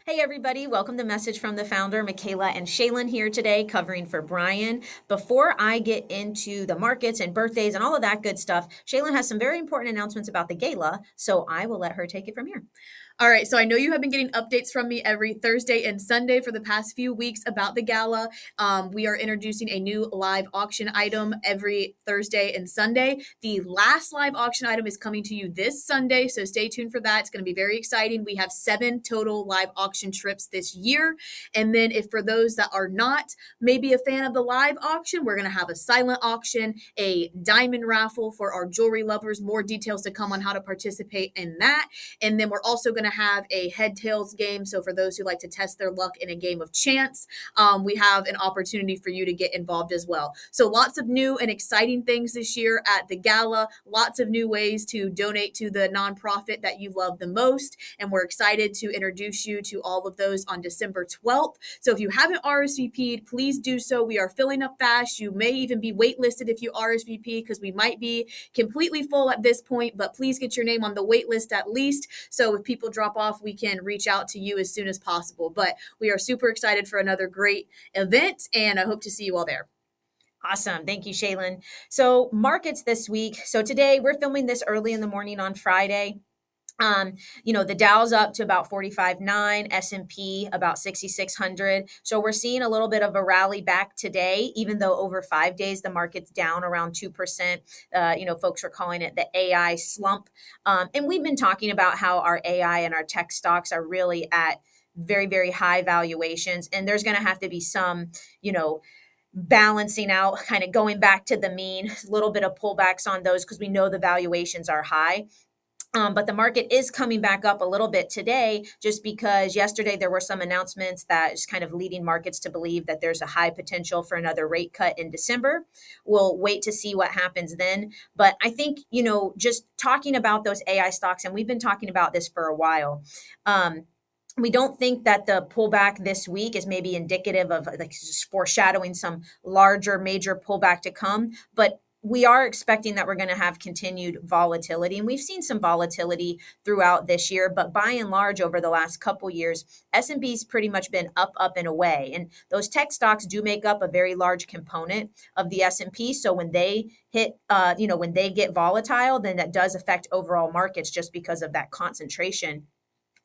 Hey everybody, welcome to Message from the Founder. Michaela and Shaylin here today covering for Brian. Before I get into the markets and birthdays and all of that good stuff, Shaylin has some very important announcements about the gala, so I will let her take it from here. All right, so I know you have been getting updates from me every Thursday and Sunday for the past few weeks about the gala. We are introducing a new live auction item every Thursday and Sunday. The last live auction item is coming to you this Sunday, so stay tuned for that. It's going to be very exciting. We have 7 total live auction trips this year. And then, if for those that are not maybe a fan of the live auction, we're going to have a silent auction, a diamond raffle for our jewelry lovers. More details to come on how to participate in that. And then we're also going to have a head tails game. So for those who like to test their luck in a game of chance, we have an opportunity for you to get involved as well. So lots of new and exciting things this year at the gala, lots of new ways to donate to the nonprofit that you love the most. And we're excited to introduce you to all of those on December 12th. So if you haven't RSVP'd, please do so. We are filling up fast. You may even be waitlisted if you RSVP because we might be completely full at this point, but please get your name on the wait list at least. So if people drop off, we can reach out to you as soon as possible. But we are super excited for another great event, and I hope to see you all there. Awesome. Thank you, Shaylin. So markets this week. So today we're filming this early in the morning on Friday. The Dow's up to about 45.9, S&P about 6,600. So we're seeing a little bit of a rally back today, even though over 5 days the market's down around 2%. Folks are calling it the AI slump. And we've been talking about how our AI and our tech stocks are really at very, very high valuations. And there's going to have to be some, balancing out, kind of going back to the mean, a little bit of pullbacks on those because we know the valuations are high. But the market is coming back up a little bit today just because yesterday there were some announcements that is kind of leading markets to believe that there's a high potential for another rate cut in December. We'll wait to see what happens then. But I think, just talking about those AI stocks, and we've been talking about this for a while. We don't think that the pullback this week is maybe indicative of like just foreshadowing some larger major pullback to come, but we are expecting that we're going to have continued volatility, and we've seen some volatility throughout this year, but by and large over the last couple years, S&P's pretty much been up and away, and those tech stocks do make up a very large component of the S&P. So when they hit when they get volatile, then that does affect overall markets just because of that concentration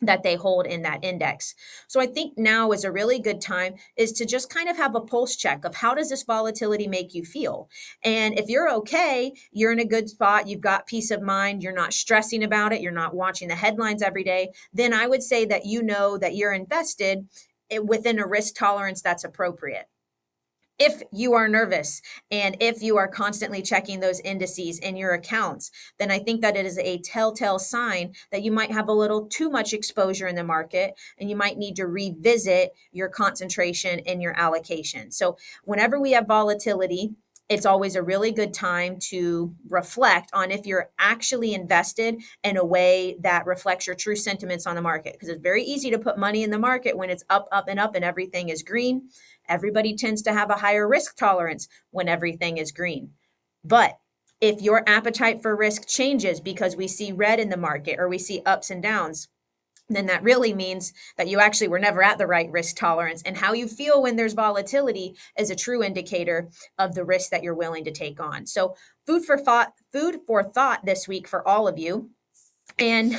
that they hold in that index. So I think now is a really good time is to just kind of have a pulse check of how does this volatility make you feel? And if you're okay, you're in a good spot, you've got peace of mind, you're not stressing about it, you're not watching the headlines every day, then I would say that you know that you're invested within a risk tolerance that's appropriate. If you are nervous and if you are constantly checking those indices in your accounts, then I think that it is a telltale sign that you might have a little too much exposure in the market and you might need to revisit your concentration in your allocation. So, whenever we have volatility, it's always a really good time to reflect on if you're actually invested in a way that reflects your true sentiments on the market. Because it's very easy to put money in the market when it's up, and everything is green. Everybody tends to have a higher risk tolerance when everything is green. But if your appetite for risk changes because we see red in the market or we see ups and downs, then that really means that you actually were never at the right risk tolerance. And how you feel when there's volatility is a true indicator of the risk that you're willing to take on. So food for thought this week for all of you. And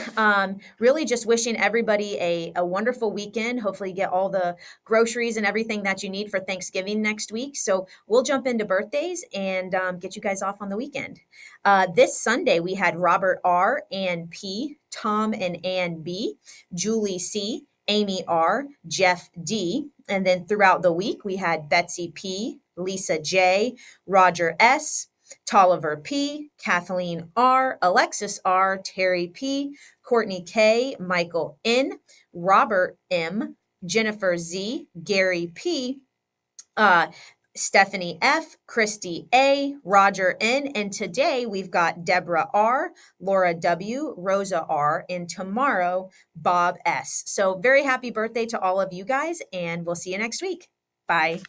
really just wishing everybody a wonderful weekend. Hopefully you get all the groceries and everything that you need for Thanksgiving next week. So we'll jump into birthdays and get you guys off on the weekend. This Sunday, we had Robert R. and P, Tom and Ann B, Julie C, Amy R, Jeff D. And then throughout the week, we had Betsy P, Lisa J, Roger S, Tolliver P, Kathleen R, Alexis R, Terry P, Courtney K, Michael N, Robert M, Jennifer Z, Gary P, Stephanie F, Christy A, Roger N, and today we've got Deborah R, Laura W, Rosa R, and tomorrow Bob S. So very happy birthday to all of you guys, and we'll see you next week. Bye.